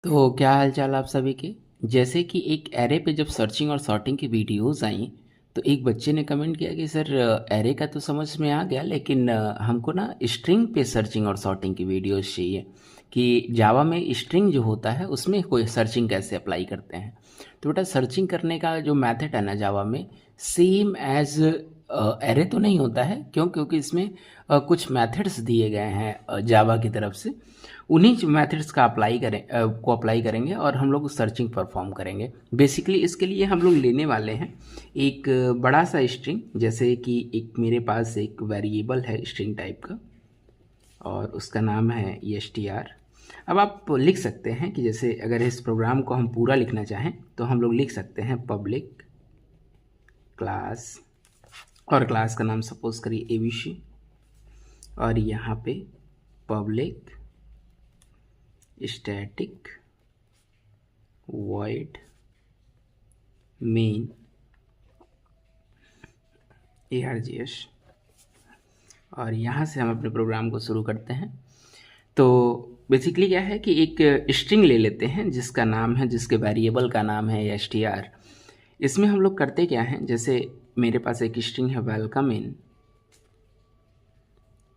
तो क्या हाल चाल आप सभी के। जैसे कि एक एरे पे जब सर्चिंग और सॉर्टिंग की वीडियोस आई तो एक बच्चे ने कमेंट किया कि सर एरे का तो समझ में आ गया लेकिन हमको ना स्ट्रिंग पे सर्चिंग और सॉर्टिंग की वीडियोस चाहिए कि जावा में स्ट्रिंग जो होता है उसमें कोई सर्चिंग कैसे अप्लाई करते हैं। तो बेटा सर्चिंग करने का जो मेथड है ना जावा में सेम एज एरे तो नहीं होता है, क्योंकि इसमें कुछ मेथड्स दिए गए हैं जावा की तरफ से। उन्हीं मेथड्स का अप्लाई करेंगे और हम लोग सर्चिंग परफॉर्म करेंगे। बेसिकली इसके लिए हम लोग लेने वाले हैं एक बड़ा सा स्ट्रिंग, जैसे कि एक मेरे पास एक वेरिएबल है स्ट्रिंग टाइप का और उसका नाम है str। अब आप लिख सकते हैं कि जैसे अगर इस प्रोग्राम को हम पूरा लिखना चाहें तो हम लोग लिख सकते हैं पब्लिक क्लास, और क्लास का नाम सपोज करिए abc, और यहाँ पे public static void main args, और यहाँ से हम अपने प्रोग्राम को शुरू करते हैं। तो बेसिकली क्या है कि एक स्ट्रिंग ले लेते हैं जिसका नाम है, जिसके वेरिएबल का नाम है str। इसमें हम लोग करते क्या हैं, जैसे मेरे पास एक स्ट्रिंग है वेलकम इन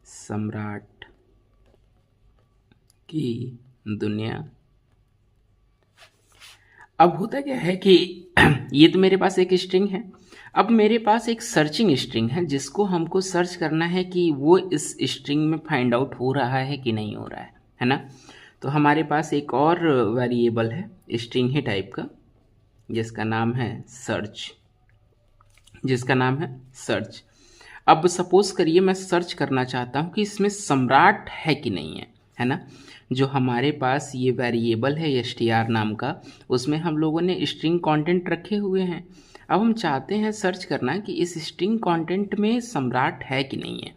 सम्राट की दुनिया। अब होता क्या है कि ये तो मेरे पास एक स्ट्रिंग है। अब मेरे पास एक सर्चिंग स्ट्रिंग है जिसको हमको सर्च करना है कि वो इस स्ट्रिंग में फाइंड आउट हो रहा है कि नहीं हो रहा है ना। तो हमारे पास एक और वेरिएबल है स्ट्रिंग ही टाइप का जिसका नाम है सर्च। अब सपोज करिए मैं सर्च करना चाहता हूँ कि इसमें सम्राट है कि नहीं है ना। जो हमारे पास ये वेरिएबल है str नाम का, उसमें हम लोगों ने स्ट्रिंग कंटेंट रखे हुए हैं। अब हम चाहते हैं सर्च करना कि इस स्ट्रिंग कंटेंट में सम्राट है कि नहीं है।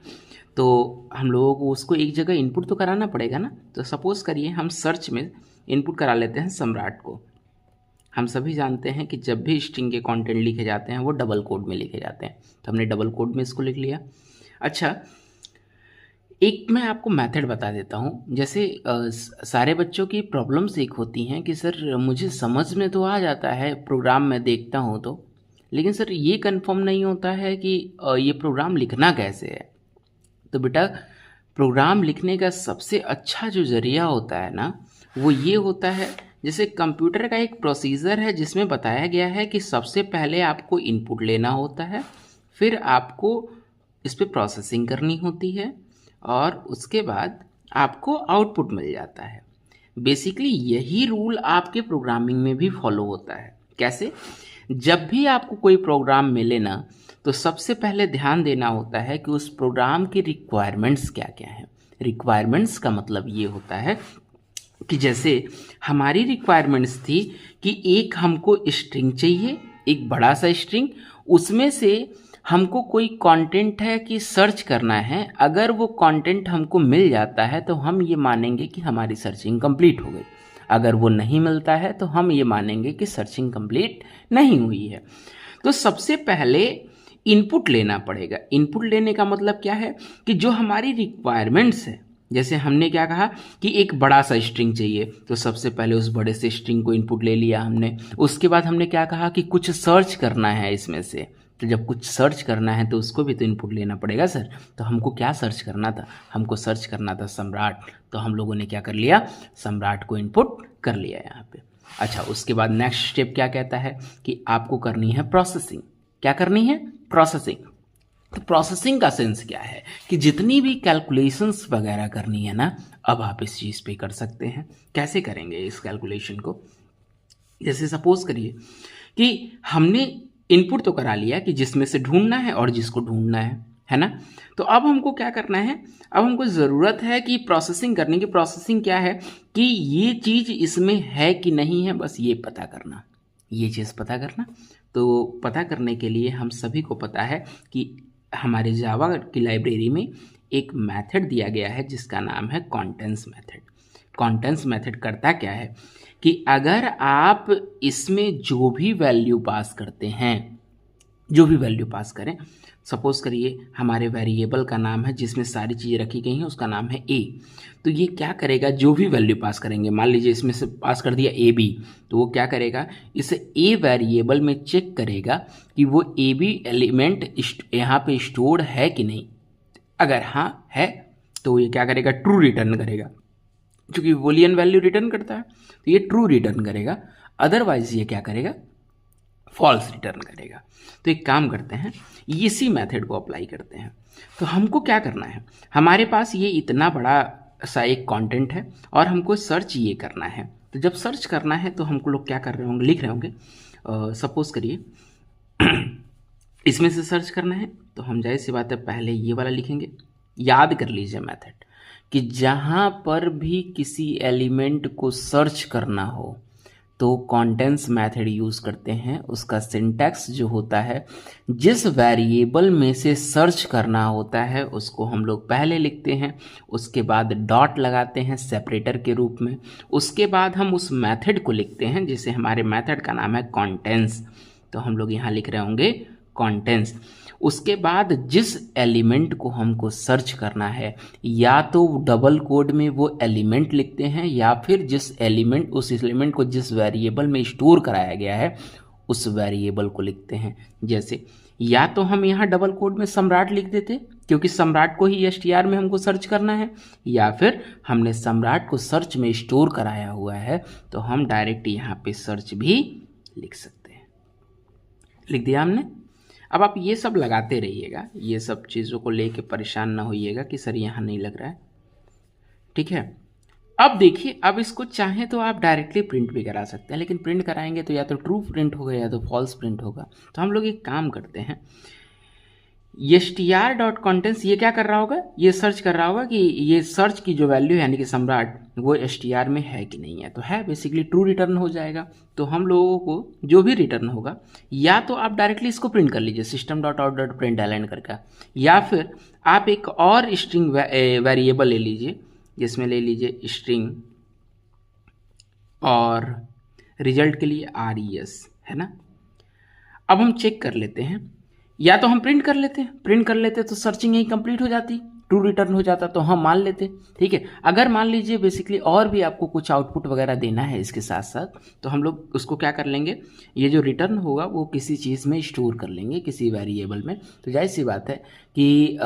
तो हम लोगों को उसको एक जगह इनपुट तो कराना पड़ेगा ना। तो सपोज करिए हम सर्च में इनपुट करा लेते हैं सम्राट को। हम सभी जानते हैं कि जब भी स्ट्रिंग के कंटेंट लिखे जाते हैं वो डबल कोड में लिखे जाते हैं, तो हमने डबल कोड में इसको लिख लिया। अच्छा, एक मैं आपको मेथड बता देता हूँ। जैसे सारे बच्चों की प्रॉब्लम्स एक होती हैं कि सर मुझे समझ में तो आ जाता है प्रोग्राम में देखता हूँ तो, लेकिन सर ये कंफर्म नहीं होता है कि ये प्रोग्राम लिखना कैसे है। तो बेटा प्रोग्राम लिखने का सबसे अच्छा जो ज़रिया होता है ना वो ये होता है, जैसे कंप्यूटर का एक प्रोसीजर है जिसमें बताया गया है कि सबसे पहले आपको इनपुट लेना होता है, फिर आपको इस पर प्रोसेसिंग करनी होती है और उसके बाद आपको आउटपुट मिल जाता है। बेसिकली यही रूल आपके प्रोग्रामिंग में भी फॉलो होता है। कैसे? जब भी आपको कोई प्रोग्राम मिले ना तो सबसे पहले ध्यान देना होता है कि उस प्रोग्राम की रिक्वायरमेंट्स क्या क्या हैं। रिक्वायरमेंट्स का मतलब ये होता है कि जैसे हमारी रिक्वायरमेंट्स थी कि एक हमको स्ट्रिंग चाहिए, एक बड़ा सा स्ट्रिंग, उसमें से हमको कोई कंटेंट है कि सर्च करना है। अगर वो कंटेंट हमको मिल जाता है तो हम ये मानेंगे कि हमारी सर्चिंग कंप्लीट हो गई। अगर वो नहीं मिलता है तो हम ये मानेंगे कि सर्चिंग कंप्लीट नहीं हुई है। तो सबसे पहले इनपुट लेना पड़ेगा। इनपुट लेने का मतलब क्या है कि जो हमारी रिक्वायरमेंट्स है, जैसे हमने क्या कहा कि एक बड़ा सा स्ट्रिंग चाहिए, तो सबसे पहले उस बड़े से स्ट्रिंग को इनपुट ले लिया हमने। उसके बाद हमने क्या कहा कि कुछ सर्च करना है इसमें से, तो जब कुछ सर्च करना है तो उसको भी तो इनपुट लेना पड़ेगा सर। तो हमको क्या सर्च करना था? हमको सर्च करना था सम्राट। तो हम लोगों ने क्या कर लिया? सम्राट को इनपुट कर लिया यहाँ पे। अच्छा, उसके बाद नेक्स्ट स्टेप क्या कहता है कि आपको करनी है प्रोसेसिंग। क्या करनी है? प्रोसेसिंग। तो प्रोसेसिंग का सेंस क्या है कि जितनी भी कैलकुलेशंस वगैरह करनी है ना, अब आप इस चीज़ पे कर सकते हैं। कैसे करेंगे इस कैलकुलेशन को? जैसे सपोज करिए कि हमने इनपुट तो करा लिया कि जिसमें से ढूंढना है और जिसको ढूंढना है ना। तो अब हमको क्या करना है? अब हमको ज़रूरत है कि प्रोसेसिंग करने की। प्रोसेसिंग क्या है कि ये चीज़ इसमें है कि नहीं है, बस ये पता करना, ये चीज़ पता करना। तो पता करने के लिए हम सभी को पता है कि हमारे जावा की लाइब्रेरी में एक मेथड दिया गया है जिसका नाम है कॉन्टेंट्स मेथड। कॉन्टेंट्स मेथड करता क्या है कि अगर आप इसमें जो भी वैल्यू पास करते हैं, जो भी वैल्यू पास करें, सपोज करिए हमारे वेरिएबल का नाम है जिसमें सारी चीज़ें रखी गई हैं, उसका नाम है ए। तो ये क्या करेगा, जो भी वैल्यू पास करेंगे, मान लीजिए इसमें से पास कर दिया ए बी, तो वो क्या करेगा, इस ए वेरिएबल में चेक करेगा कि वो ए बी एलिमेंट यहाँ पे स्टोर्ड है कि नहीं। अगर हाँ है तो ये क्या करेगा, ट्रू रिटर्न करेगा, क्योंकि बूलियन वैल्यू रिटर्न करता है तो ये ट्रू रिटर्न करेगा। अदरवाइज ये क्या करेगा, फॉल्स रिटर्न करेगा। तो एक काम करते हैं, इसी मेथड को अप्लाई करते हैं। तो हमको क्या करना है, हमारे पास ये इतना बड़ा सा एक कंटेंट है और हमको सर्च ये करना है। तो जब सर्च करना है तो हमको लोग क्या कर रहे होंगे, लिख रहे होंगे, सपोज करिए इसमें से सर्च करना है तो हम जाहिर सी बात है पहले ये वाला लिखेंगे। याद कर लीजिए मेथड कि जहाँ पर भी किसी एलिमेंट को सर्च करना हो तो कॉन्टेंट्स मेथड यूज़ करते हैं। उसका सिंटैक्स जो होता है, जिस वेरिएबल में से सर्च करना होता है उसको हम लोग पहले लिखते हैं, उसके बाद डॉट लगाते हैं सेपरेटर के रूप में, उसके बाद हम उस मेथड को लिखते हैं जिसे हमारे मेथड का नाम है कॉन्टेंट्स। तो हम लोग यहाँ लिख रहे होंगे कॉन्टेंट्स। उसके बाद जिस एलिमेंट को हमको सर्च करना है, या तो डबल कोड में वो एलिमेंट लिखते हैं या फिर उस एलिमेंट को जिस वेरिएबल में स्टोर कराया गया है उस वेरिएबल को लिखते हैं। जैसे या तो हम यहाँ डबल कोड में सम्राट लिख देते क्योंकि सम्राट को ही str में हमको सर्च करना है, या फिर हमने सम्राट को सर्च में स्टोर कराया हुआ है तो हम डायरेक्ट यहाँ पे सर्च भी लिख सकते हैं। लिख दिया हमने। अब आप ये सब लगाते रहिएगा, ये सब चीज़ों को लेके परेशान ना होइएगा कि सर यहाँ नहीं लग रहा है, ठीक है। अब देखिए, अब इसको चाहें तो आप डायरेक्टली प्रिंट भी करा सकते हैं, लेकिन प्रिंट कराएंगे तो या तो ट्रू प्रिंट होगा या तो फॉल्स प्रिंट होगा। तो हम लोग एक काम करते हैं, str.contents ये क्या कर रहा होगा, ये सर्च कर रहा होगा कि ये सर्च की जो वैल्यू है यानी कि सम्राट वो str में है कि नहीं है। तो है, बेसिकली ट्रू रिटर्न हो जाएगा। तो हम लोगों को जो भी रिटर्न होगा, या तो आप डायरेक्टली इसको प्रिंट कर लीजिए system.out.println करके, या फिर आप एक और स्ट्रिंग वेरिएबल ले लीजिए जिसमें ले लीजिए स्ट्रिंग और रिजल्ट के लिए res, है ना। अब हम चेक कर लेते हैं, या तो हम प्रिंट कर लेते तो सर्चिंग यही कंप्लीट हो जाती, ट्रू रिटर्न हो जाता, तो हम मान लेते, ठीक है। अगर मान लीजिए बेसिकली और भी आपको कुछ आउटपुट वगैरह देना है इसके साथ साथ, तो हम लोग उसको क्या कर लेंगे, ये जो रिटर्न होगा वो किसी चीज़ में स्टोर कर लेंगे, किसी वेरिएबल में। तो जाहिर सी बात है कि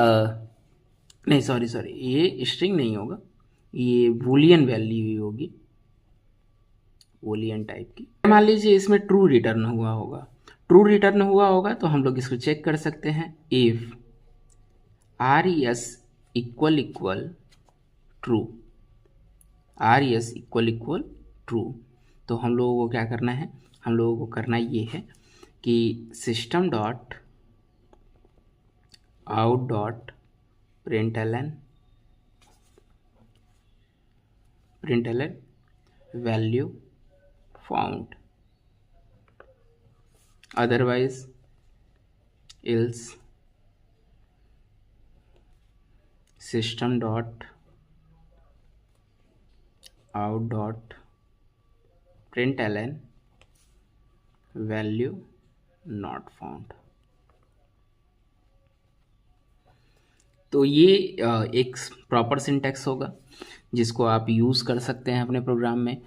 नहीं सॉरी ये स्ट्रिंग नहीं होगा, ये बूलियन वैल्यू ही होगी, बूलियन टाइप की। मान लीजिए इसमें ट्रू रिटर्न हुआ होगा, तो हम लोग इसको चेक कर सकते हैं, if res equal true, res equal true, तो हम लोगों को क्या करना है, हम लोगों को करना ये है कि system dot out dot println value found, otherwise else system dot out dot println value not found। तो ये एक प्रॉपर सिंटैक्स होगा जिसको आप यूज़ कर सकते हैं अपने प्रोग्राम में।